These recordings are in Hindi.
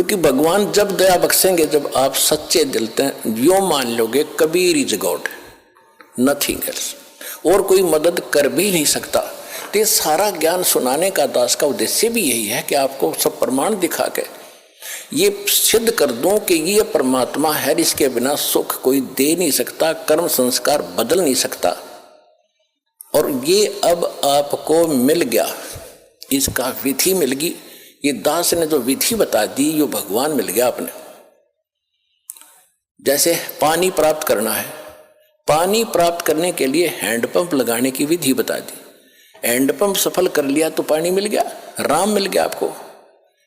क्योंकि भगवान जब दया बख्शेंगे, जब आप सच्चे दिल से यो मान लोगे Kabir is God, nothing else, और कोई मदद कर भी नहीं सकता। तो ये सारा ज्ञान सुनाने का दास का उद्देश्य भी यही है कि आपको सब प्रमाण दिखा के ये सिद्ध कर दूं कि ये परमात्मा है, इसके बिना सुख कोई दे नहीं सकता, कर्म संस्कार बदल नहीं सकता। और ये अब आपको मिल गया, इसका विधि मिल गई। ये दास ने जो विधि बता दी, ये भगवान मिल गया आपने। जैसे पानी प्राप्त करना है, पानी प्राप्त करने के लिए हैंडपंप लगाने की विधि बता दी। हैंडपंप सफल कर लिया तो पानी मिल गया, राम मिल गया आपको,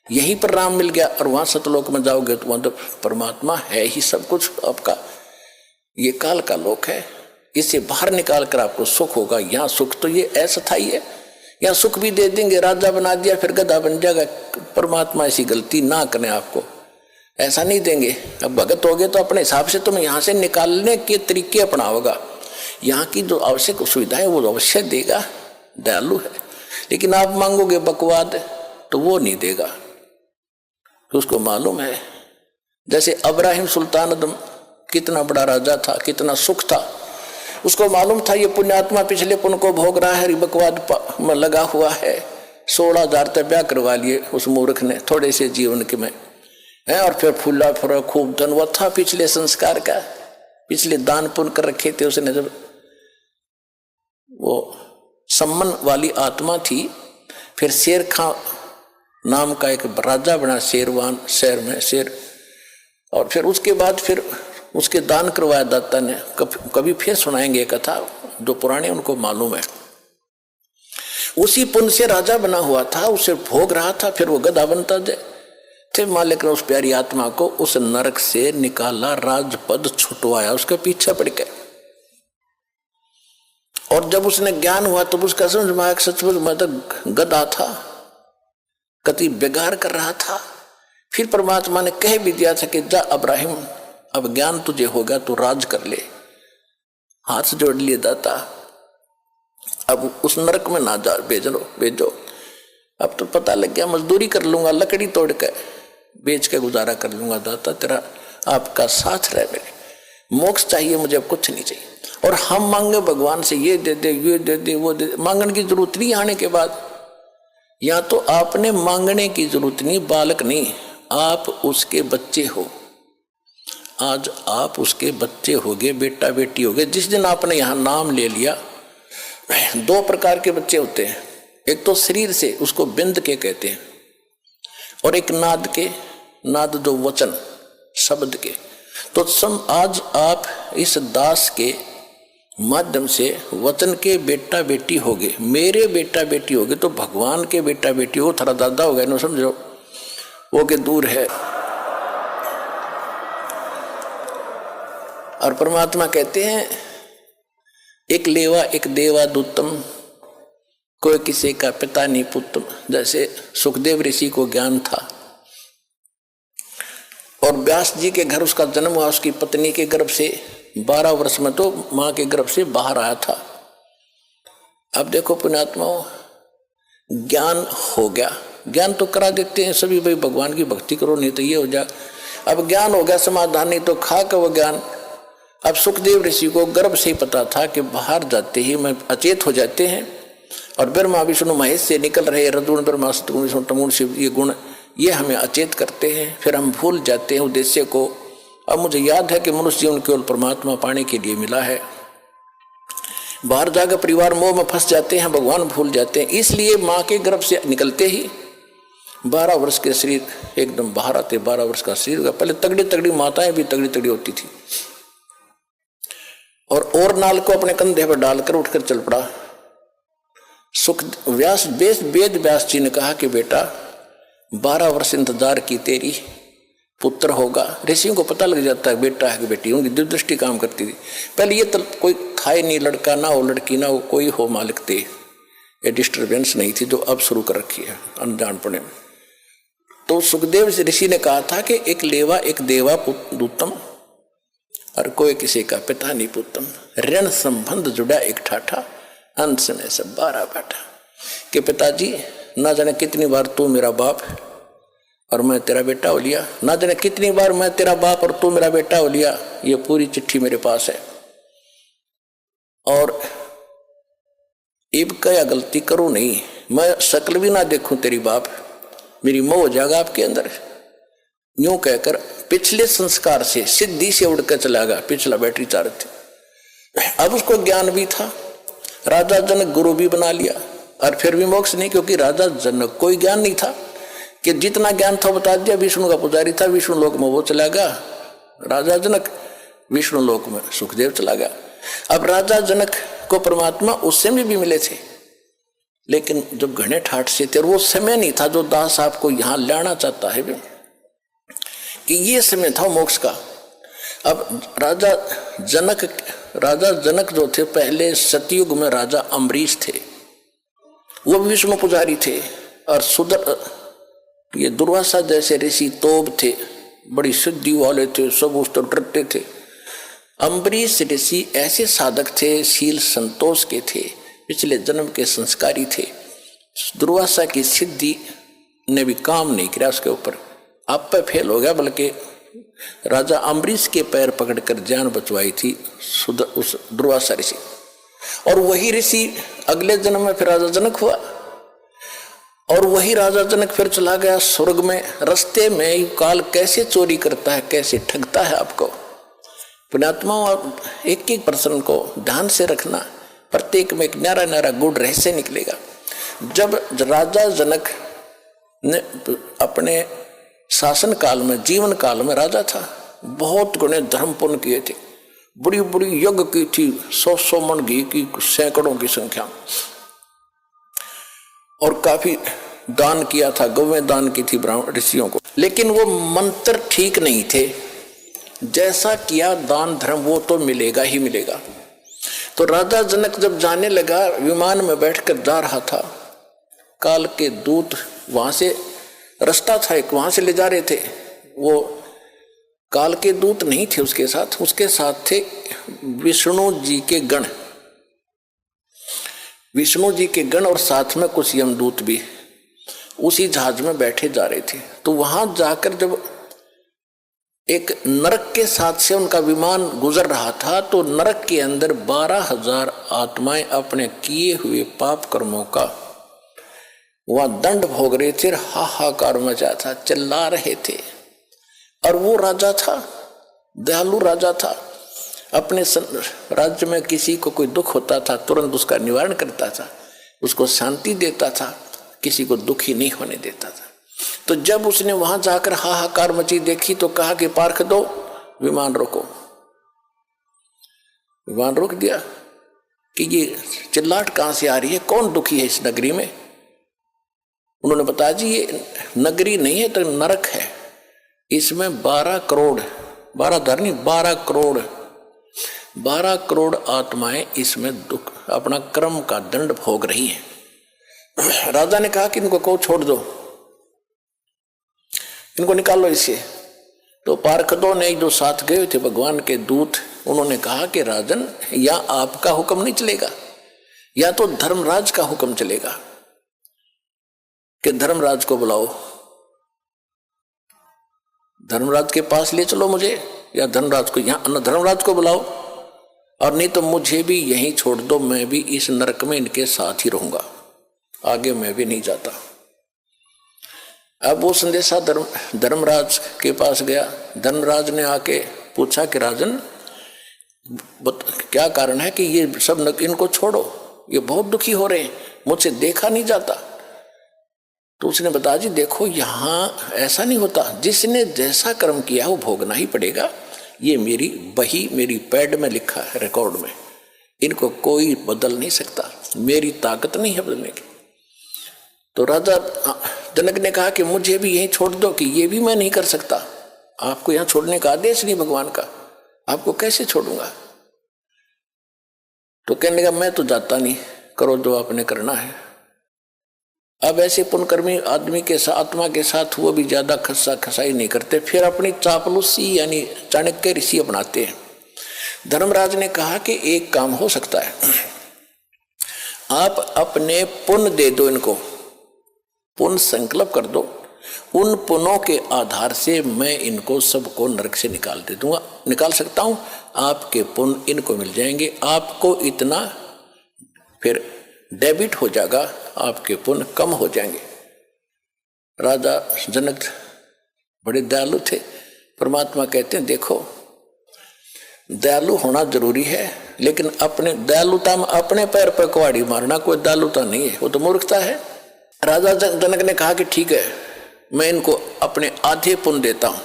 यहीं पर राम मिल गया। और वहां सतलोक में जाओगे तो वहां तो परमात्मा है ही सब कुछ आपका। ये काल का लोक है, इसे बाहर निकाल कर आपको सुख होगा। यहाँ सुख तो ये अस्थायी है, यहाँ सुख भी दे देंगे, राजा बना दिया फिर गधा बन जाएगा। परमात्मा ऐसी गलती ना करें, आपको ऐसा नहीं देंगे। अब भगत हो गए तो अपने हिसाब से तुम्हें यहाँ से निकालने के तरीके अपनाओगा। यहाँ की जो आवश्यक सुविधाएं वो अवश्य देगा, दयालु है। लेकिन आप मांगोगे बकवाद तो वो नहीं देगा, तो उसको मालूम है। जैसे अब्राहिम सुल्तान अदम कितना बड़ा राजा था, कितना सुख था, उसको मालूम था ये पुण्यात्मा पिछले पुण्य को भोग रहा है, बकवाद में लगा हुआ है। 16,000 तक ब्याह करवा लिए उस मूर्ख ने थोड़े से जीवन के में है। और फिर फूला फुरा खूब धन वो था पिछले संस्कार का, पिछले दान पुण्य कर रखे थे उसने। जब वो सम्मान वाली आत्मा थी, फिर शेर खां नाम का एक राजा बना शेरवान शहर में, शेर। और फिर उसके बाद फिर उसके दान करवाया दाता ने। कभी फिर सुनाएंगे कथा, जो पुराने उनको मालूम है। उसी पुण्य से राजा बना हुआ था, उसे भोग रहा था, फिर वो गधा बनता थे। मालिक ने उस प्यारी आत्मा को उस नरक से निकाला, राजपद छुटवाया, उसके पीछे पड़ गए। और जब उसने ज्ञान हुआ तो उसका समझ में आया सचमुच मैं तो गधा था, कति बेगार कर रहा था। फिर परमात्मा ने कह भी दिया था कि जा अब्राहिम, अब ज्ञान तुझे होगा तो राज कर ले। हाथ जोड़ लिए दाता, अब उस नरक में ना जा, भेजो। अब तो पता लग गया, मजदूरी कर लूंगा, लकड़ी तोड़ के बेच के गुजारा कर लूंगा। दाता तेरा आपका साथ रहे, मेरे मोक्ष चाहिए मुझे, अब कुछ नहीं चाहिए। और हम मांगे भगवान से ये दे दे, ये दे दे, वो दे दे, मांगने की जरूरत नहीं। आने के बाद या तो आपने मांगने की जरूरत नहीं, बालक नहीं, आप उसके बच्चे हो। आज आप उसके बच्चे होगे, बेटा बेटी होगे। जिस दिन आपने यहाँ नाम ले लिया, 2 प्रकार के बच्चे होते हैं। एक तो शरीर से, उसको बिंद के कहते हैं, और एक नाद के, नाद जो वचन शब्द के। तो आज आप इस दास के माध्यम से वचन के बेटा बेटी होगे, मेरे बेटा बेटी होगे। तो भगवान के बेटा बेटी हो, थारा दादा हो गए ना, समझो वो के दूर है। और परमात्मा कहते हैं एक लेवा एक देवा दूतम, कोई किसी का पिता नहीं पुत्रम। जैसे सुखदेव ऋषि को ज्ञान था और व्यास जी के घर उसका जन्म हुआ, उसकी पत्नी के गर्भ से 12 वर्ष में तो मां के गर्भ से बाहर आया था। अब देखो पुण्यात्माओं, ज्ञान हो गया, ज्ञान तो करा देते हैं सभी, भाई भगवान की भक्ति करो नहीं तो ये हो जाए। अब ज्ञान हो गया, समाधान नहीं तो खा का वो ज्ञान। अब सुखदेव ऋषि को गर्भ से ही पता था कि बाहर जाते ही मैं अचेत हो जाते हैं, और ब्रह्मा विष्णु महेश से निकल रहे रजोगुण ब्रह्मा सतगुण विष्णु तमोगुण शिव, ये गुण ये हमें अचेत करते हैं, फिर हम भूल जाते हैं उद्देश्य को। अब मुझे याद है कि मनुष्य जीवन केवल परमात्मा पाने के लिए मिला है। बाहर जाकर परिवार मोह में फंस जाते हैं, भगवान भूल जाते हैं। इसलिए माँ के गर्भ से निकलते ही 12 वर्ष के शरीर एकदम बाहर आते, 12 वर्ष का शरीर। पहले तगड़ी तगड़ी माताएं भी तगड़ी तगड़ी होती थी, और नाल को अपने कंधे पर डालकर उठकर चल पड़ा। वेद व्यास जी ने कहा कि बेटा 12 वर्ष इंतजार की, तेरी पुत्र होगा। ऋषियों को पता लग जाता है बेटा है कि बेटी, उनकी दिव्यदृष्टि काम करती थी। पहले ये तो कोई था ही नहीं, लड़का ना हो लड़की ना हो, कोई हो मालिक थे, ये डिस्टर्बेंस नहीं थी जो अब शुरू कर रखी है अनजानपने में। तो सुखदेव ऋषि ने कहा था कि एक लेवा एक देवा दूतम, और कोई किसी का पिता नहीं पुत्रम। ऋण संबंध जुड़ा एक ठाठा, अंश में सब 12 बाटा। कि पिताजी ना जाने कितनी बार तू मेरा बाप और मैं तेरा बेटा हो लिया। ना जाने कितनी बार मैं तेरा बाप और तू मेरा बेटा हो लिया। ये पूरी चिट्ठी मेरे पास है। और इब क्या गलती करूं नहीं, मैं शक्ल भी ना देखूं तेरी बाप, मेरी मोह हो जाएगा आपके अंदर। यूं कहकर पिछले संस्कार से सिद्धि से उड़कर चला गया। पिछला बैटरी चार्ज थी। अब उसको ज्ञान भी था। राजा जनक गुरु भी बना लिया और फिर भी मोक्ष नहीं, क्योंकि राजा जनक कोई ज्ञान नहीं था कि जितना ज्ञान था बता दिया। विष्णु का पुजारी था, विष्णु लोक में वो चला गया राजा जनक, विष्णु लोक में सुखदेव चला गया। अब राजा जनक को परमात्मा उससे भी मिले थे, लेकिन जब घने ठाठ से थे, वो समय नहीं था जो दास आपको यहां लाना चाहता है कि ये समय था मोक्ष का। अब राजा जनक जो थे पहले सतयुग में राजा अम्बरीश थे, वो विष्णु पुजारी थे। और ये दुर्वासा जैसे ऋषि तोब थे, बड़ी सिद्धि वाले थे, सब उस तो डरते थे। अम्बरीश ऋषि ऐसे साधक थे, शील संतोष के थे, पिछले जन्म के संस्कारी थे। दुर्वासा की सिद्धि ने भी काम नहीं किया उसके ऊपर, आप पे फेल हो गया। बल्कि राजा अम्बरीश के पैर पकड़कर जान बचवाई थी उस दुर्वासा ऋषि। और वही ऋषि अगले जन्म में फिर राजा जनक हुआ, और वही राजा जनक फिर चला गया स्वर्ग में। रास्ते में काल कैसे चोरी करता है, कैसे ठगता है आपको। पुण्यात्माओं, एक एक प्रश्न को ध्यान से रखना, प्रत्येक में एक न्यारा न्यारा गुड़ रहस्य निकलेगा। जब राजा जनक ने अपने शासन काल में, जीवन काल में राजा था, बहुत गुणे धर्म पुण्य किए थे, बड़ी बड़ी यज्ञ की थी, 100 मन घी की, सैकड़ों की संख्या, और काफी दान किया था, गौवें दान की थी ब्राह्मण ऋषियों को। लेकिन वो मंत्र ठीक नहीं थे। जैसा किया दान धर्म वो तो मिलेगा ही मिलेगा। तो राजा जनक जब जाने लगा, विमान में बैठकर जा रहा था, काल के दूत वहां से रास्ता था एक, वहां से ले जा रहे थे। वो काल के दूत नहीं थे उसके साथ थे विष्णु जी के गण, विष्णु जी के गण, और साथ में कुछ यमदूत भी उसी जहाज में बैठे जा रहे थे। तो वहां जाकर जब एक नरक के साथ से उनका विमान गुजर रहा था, तो नरक के अंदर 12,000 आत्माएं अपने किए हुए पाप कर्मों का वहां दंड भोग रहे थे, हाहाकार मचा था, चिल्ला रहे थे। और वो राजा था, दयालु राजा था, अपने राज्य में किसी को कोई दुख होता था तुरंत उसका निवारण करता था, उसको शांति देता था, किसी को दुखी नहीं होने देता था। तो जब उसने वहां जाकर हाहाकार मची देखी तो कहा कि पार्ख दो, विमान रोको। विमान रोक दिया कि ये चिल्लाहट कहां से आ रही है, कौन दुखी है इस नगरी में। उन्होंने बताया जी ये नगरी नहीं है तो नरक है, इसमें 12 करोड़ 12 करोड़ आत्माएं इसमें दुख अपना कर्म का दंड भोग रही हैं। राजा ने कहा कि इनको को छोड़ दो, इनको निकालो इससे। तो पार्षदों ने जो साथ गए थे भगवान के दूत, उन्होंने कहा कि राजन, या आपका हुक्म नहीं चलेगा या तो धर्मराज का हुक्म चलेगा कि धर्मराज को बुलाओ, धर्मराज के पास ले चलो मुझे, या धर्मराज को यहाँ धर्मराज को बुलाओ, और नहीं तो मुझे भी यहीं छोड़ दो, मैं भी इस नरक में इनके साथ ही रहूंगा, आगे मैं भी नहीं जाता। अब वो संदेशा धर्मराज के पास गया। धर्मराज ने आके पूछा कि राजन क्या कारण है कि ये सब इनको छोड़ो, ये बहुत दुखी हो रहे हैं, मुझसे देखा नहीं जाता। तो उसने बताया जी देखो यहाँ ऐसा नहीं होता, जिसने जैसा कर्म किया वो भोगना ही पड़ेगा। ये मेरी बही, मेरी पैड में लिखा है, रिकॉर्ड में, इनको कोई बदल नहीं सकता, मेरी ताकत नहीं है बदलने की। तो राजा जनक ने कहा कि मुझे भी यहीं छोड़ दो, कि ये भी मैं नहीं कर सकता, आपको यहाँ छोड़ने का आदेश नहीं भगवान का, आपको कैसे छोड़ूंगा। तो कहने लगा मैं तो जाता नहीं, करो जो आपने करना है। अब ऐसे पुण्यकर्मी आदमी के साथ, आत्मा के साथ वो भी ज्यादा खस्सा खसाई नहीं करते, फिर अपनी चापलूसी यानी चाणक्य ऋषि अपनाते हैं। धर्मराज ने कहा कि एक काम हो सकता है, आप अपने पुण्य दे दो, इनको पुण्य संकल्प कर दो, उन पुण्यों के आधार से मैं इनको सबको नरक से निकाल दे दूंगा, निकाल सकता हूं। आपके पुण्य इनको मिल जाएंगे, आपको इतना फिर डेबिट हो जाएगा, आपके पुण्य कम हो जाएंगे। राजा जनक बड़े दयालु थे। परमात्मा कहते हैं देखो दयालु होना जरूरी है, लेकिन अपने दयालुता में अपने पैर पर कुहाड़ी मारना कोई दयालुता नहीं है, वो तो मूर्खता है। राजा जनक ने कहा कि ठीक है, मैं इनको अपने आधे पुण्य देता हूं,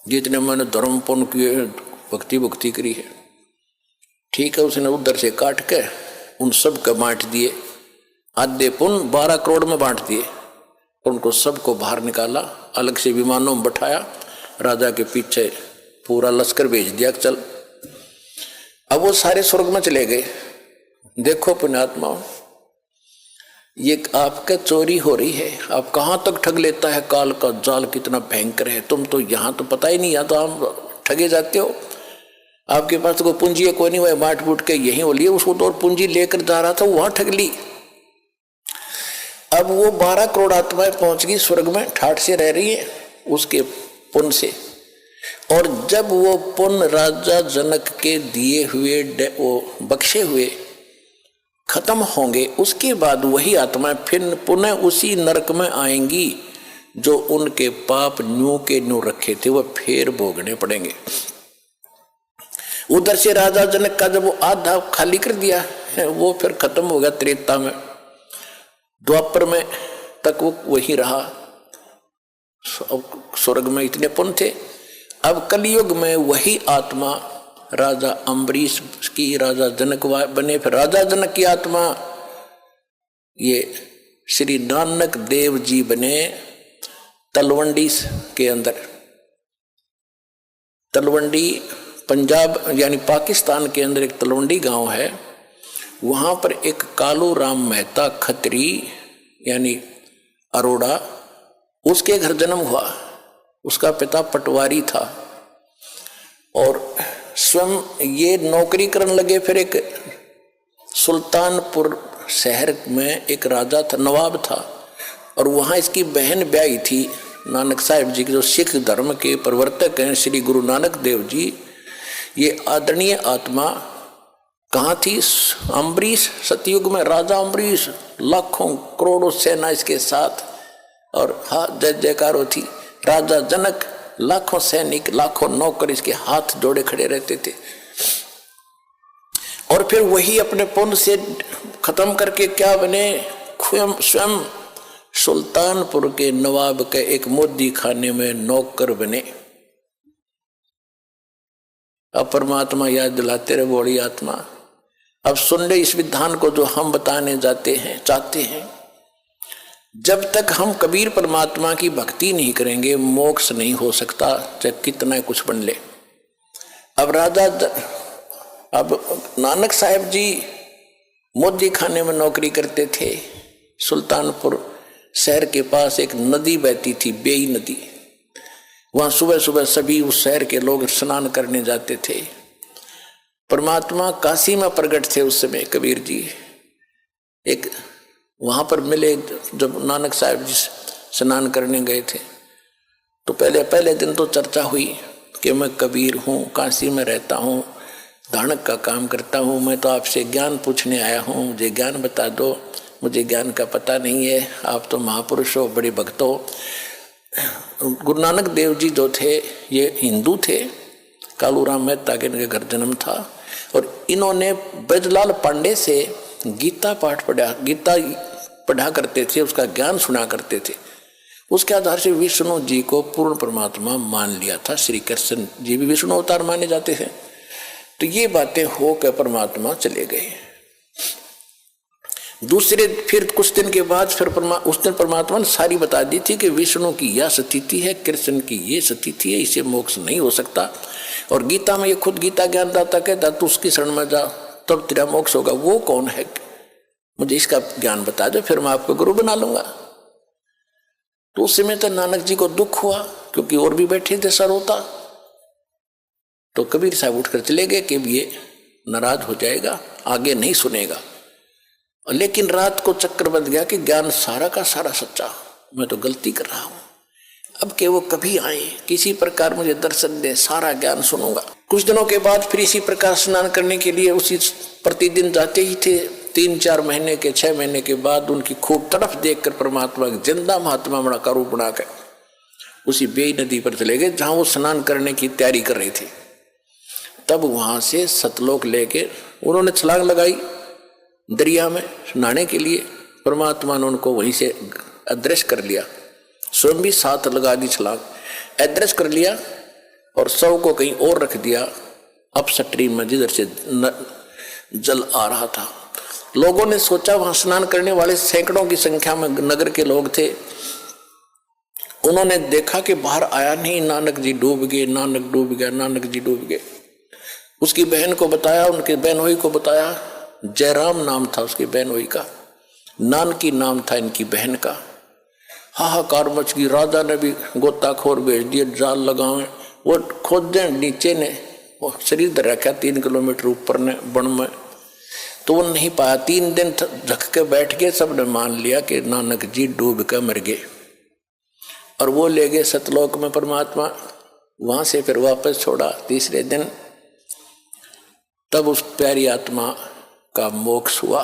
जितने मैंने धर्म पुण्य किए, भक्ति भक्ति करी है। ठीक है, उसने उधर से काट के उन सब का बांट दिए, आधे पुण्य 12 करोड़ में बांट दिए। उनको सबको बाहर निकाला, अलग से विमानों में बैठाया, राजा के पीछे पूरा लश्कर भेज दिया, चल। अब वो सारे स्वर्ग में चले गए। देखो पुण्यात्माओं, ये आपका चोरी हो रही है, आप कहां तक ठग लेता है, काल का जाल कितना भयंकर है। तुम तो यहां तो पता ही नहीं, या तो आप ठगे जाते हो, आपके पास तो कोई पूंजी है कोई नहीं, वह बांट बूट के यही हो लिए, उसको तो और पूंजी लेकर जा रहा था, वहां ठग ली। अब वो 12 करोड़ आत्माएं पहुंच गई स्वर्ग में, ठाठ से रह रही है उसके पुण्य से। और जब वो पुण्य राजा जनक के दिए हुए वो बख्शे हुए खत्म होंगे, उसके बाद वही आत्माएं फिर पुनः उसी नरक में आएंगी जो उनके पाप न्यू के न्यू रखे थे, वो फिर भोगने पड़ेंगे। उधर से राजा जनक का जब वो आधा खाली कर दिया है, वो फिर खत्म हो गया त्रेता में, द्वापर में तक वो वही रहा, स्वर्ग में इतने पुण्य थे। अब कलयुग में वही आत्मा राजा अम्बरीश की, राजा जनक बने, फिर राजा जनक की आत्मा ये श्री नानक देव जी बने तलवंडी के अंदर। तलवंडी पंजाब यानी पाकिस्तान के अंदर एक तलवंडी गांव है, वहां पर एक कालू राम मेहता खत्री यानी अरोड़ा, उसके घर जन्म हुआ। उसका पिता पटवारी था और स्वयं ये नौकरी करने लगे। फिर एक सुल्तानपुर शहर में एक राजा था, नवाब था, और वहाँ इसकी बहन ब्याही थी नानक साहिब जी के, जो सिख धर्म के प्रवर्तक हैं श्री गुरु नानक देव जी। ये आदरणीय आत्मा कहाँ थी? अम्बरीश, सतयुग में राजा अम्बरीश, लाखों करोड़ों सेना इसके साथ, और हाँ जय जयकार होती। राजा जनक, लाखों सैनिक, लाखों नौकर इसके हाथ जोड़े खड़े रहते थे। और फिर वही अपने पुण्य से खत्म करके क्या बने? स्वयं सुल्तानपुर के नवाब के एक मोदी खाने में नौकर बने। अब परमात्मा याद दिलाते रहे बड़ी आत्मा। अब सुन ले इस विधान को जो हम बताने जाते हैं, चाहते हैं। जब तक हम कबीर परमात्मा की भक्ति नहीं करेंगे, मोक्ष नहीं हो सकता, चाहे कितना कुछ बन ले। अब नानक साहिब जी मोदी खाने में नौकरी करते थे। सुल्तानपुर शहर के पास एक नदी बहती थी, बेई नदी। वहां सुबह सुबह सभी उस शहर के लोग स्नान करने जाते थे। परमात्मा काशी में प्रकट थे उस समय कबीर जी। एक वहां पर मिले, जब नानक साहिब जी स्नान करने गए थे तो पहले दिन तो चर्चा हुई कि मैं कबीर हूँ, काशी में रहता हूँ, धानक का काम करता हूँ, मैं तो आपसे ज्ञान पूछने आया हूँ, मुझे ज्ञान बता दो, मुझे ज्ञान का पता नहीं है, आप तो महापुरुष हो, बड़े भक्त हो। गुरु नानक देव जी जो थे ये हिंदू थे, कालूराम मेहता के इनके घर जन्म था, और इन्होंने ब्रजलाल पांडे से गीता पाठ पढ़ा, गीता पढ़ा करते थे, उसका ज्ञान सुना करते थे। उसके आधार से विष्णु जी को पूर्ण परमात्मा मान लिया था। श्री कृष्ण जी भी विष्णु अवतार माने जाते हैं। तो ये बातें हो कर परमात्मा चले गए। फिर कुछ दिन के बाद फिर उस दिन परमात्मा ने सारी बता दी थी कि विष्णु की यह स्थिति है, कृष्ण की ये स्थिति है, इसे मोक्ष नहीं हो सकता। और गीता में ये खुद गीता ज्ञानदाता कहता तू उसकी शरण में जा तब तेरा मोक्ष होगा। वो कौन है? मुझे इसका ज्ञान बता दो, फिर मैं आपको गुरु बना लूंगा। तो उस समय तो नानक जी को दुख हुआ, क्योंकि और भी बैठे थे सरोता। तो कबीर साहब उठकर चले गए कि ये नाराज हो जाएगा, आगे नहीं सुनेगा। लेकिन रात को चक्कर बंध गया कि ज्ञान सारा का सारा सच्चा, मैं तो गलती कर रहा हूं, अब के वो कभी आए, किसी प्रकार मुझे दर्शन दे, सारा ज्ञान सुनूंगा। कुछ दिनों के बाद फिर इसी प्रकार स्नान करने के लिए उसी प्रतिदिन जाते ही थे। 3-4 महीने के 6 महीने के बाद उनकी खूब तड़फ देखकर परमात्मा जिंदा महात्मा बड़ा का रूप बनाकर उसी बेई नदी पर चले गए जहां वो स्नान करने की तैयारी कर रही थी। तब वहां से सतलोक लेके उन्होंने छलांग लगाई दरिया में नहाने के लिए। परमात्मा ने उनको वहीं से अदृश्य कर लिया, स्वयं भी साथ लगा दी छलांग, अदृश्य कर लिया और शव को कहीं और रख दिया अपस्ट्रीम में जिधर से जल आ रहा था। लोगों ने सोचा, वहां स्नान करने वाले सैकड़ों की संख्या में नगर के लोग थे। उन्होंने देखा कि बाहर आया नहीं, नानक जी डूब गए, नानक डूब गया, नानक जी डूब गए। उसकी बहन को बताया, उनके बहनोई को बताया, जयराम नाम था उसकी बहनोई का, नानकी नाम था इनकी बहन का। हाहाकार मच गई, राजा ने भी गोताखोर भेज दिए, जाल लगावे, वो खोदे नीचे ने, वो शरीर धर रखा 3 किलोमीटर ऊपर ने बन में, तो वो नहीं पाया। 3 दिन झक के बैठ गए, सबने मान लिया कि नानक जी डूब के मर गए और वो ले गए सतलोक में परमात्मा। वहां से फिर वापस छोड़ा 3रे दिन, तब उस प्यारी आत्मा का मोक्ष हुआ।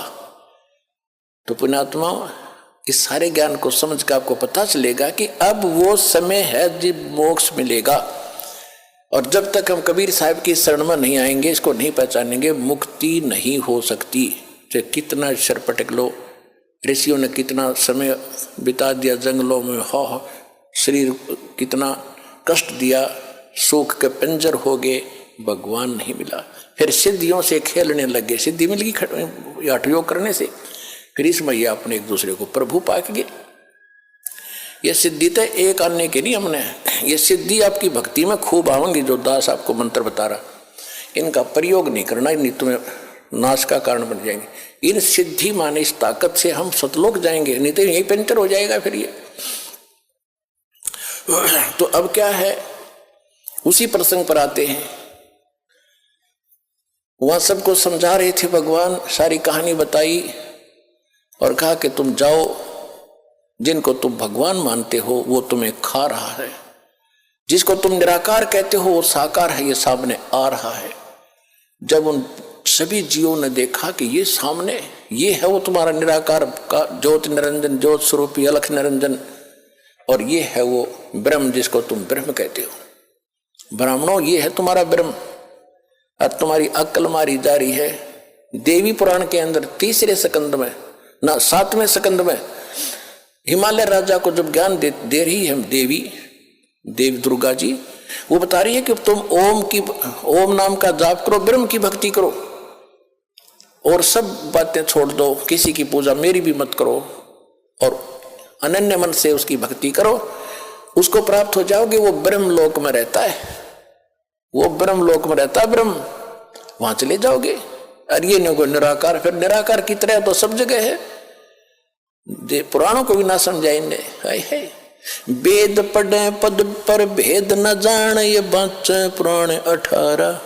तो पुण्यात्मा, इस सारे ज्ञान को समझ कर आपको पता चलेगा कि अब वो समय है जब मोक्ष मिलेगा। और जब तक हम कबीर साहब की शरण में नहीं आएंगे, इसको नहीं पहचानेंगे, मुक्ति नहीं हो सकती। चाहे कितना शर पटक लो, ऋषियों ने कितना समय बिता दिया जंगलों में, हो शरीर कितना कष्ट दिया, सुख के पंजर हो गए, भगवान नहीं मिला। फिर सिद्धियों से खेलने लगे, सिद्धि मिल गई हठ योग करने से, फिर इस मैया अपने एक दूसरे को प्रभु पाक गए। ये सिद्धि तो एक आने के नहीं, हमने ये सिद्धि आपकी भक्ति में खूब आवेंगी। जो दास आपको मंत्र बता रहा, इनका प्रयोग नहीं करना, नहीं तुम्हें नाश का कारण बन जाएंगे। इन सिद्धि माने इस ताकत से हम सतलोक जाएंगे, नहीं तो यही पंचर हो जाएगा फिर ये। तो अब क्या है, उसी प्रसंग पर आते हैं। वहां सबको समझा रहे थे भगवान, सारी कहानी बताई और कहा कि तुम जाओ, जिनको तुम भगवान मानते हो वो तुम्हें खा रहा है, जिसको तुम निराकार कहते हो वो साकार है, ये सामने आ रहा है। जब उन सभी जीवों ने देखा कि ये सामने, ये है वो तुम्हारा निराकार का ज्योति निरंजन, ज्योत स्वरूपी अलख निरंजन, और ये है वो ब्रह्म जिसको तुम ब्रह्म कहते हो। ब्राह्मणों, ये है तुम्हारा ब्रह्म और तुम्हारी अक्ल मारी जा रही है। देवी पुराण के अंदर 3रे स्कंद में, ना 7वें स्कंद में, हिमालय राजा को जब ज्ञान दे रही है देवी दुर्गा जी, वो बता रही है कि तुम ओम नाम का जाप करो, ब्रह्म की भक्ति करो और सब बातें छोड़ दो, किसी की पूजा मेरी भी मत करो और अनन्य मन से उसकी भक्ति करो, उसको प्राप्त हो जाओगे। वो ब्रह्म लोक में रहता है, वो ब्रह्म लोक में रहता है ब्रह्म, वहां चले जाओगे। और ये नहीं कोई निराकार, फिर निराकार की तरह तो सब जगह है। पुराणों को भी ना समझाएंगे, हाय हाय, वेद पढ़े पद पर भेद न जान, ये बाँचे पुराण 18,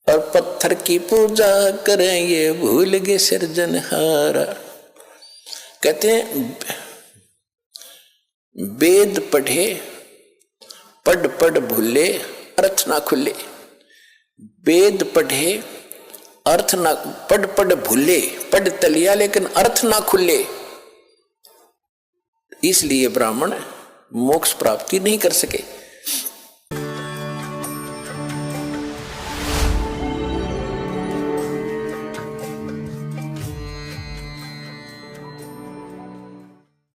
और पत्थर की पूजा करें ये भूल गए सिरजनहारा। कहते हैं वेद पढ़े पढ़ भूले अर्थ ना खुले, वेद पढ़े अर्थ ना, पढ़ भूले, पढ़ तलिया लेकिन अर्थ ना खुले। इसलिए ब्राह्मण मोक्ष प्राप्ति नहीं कर सके।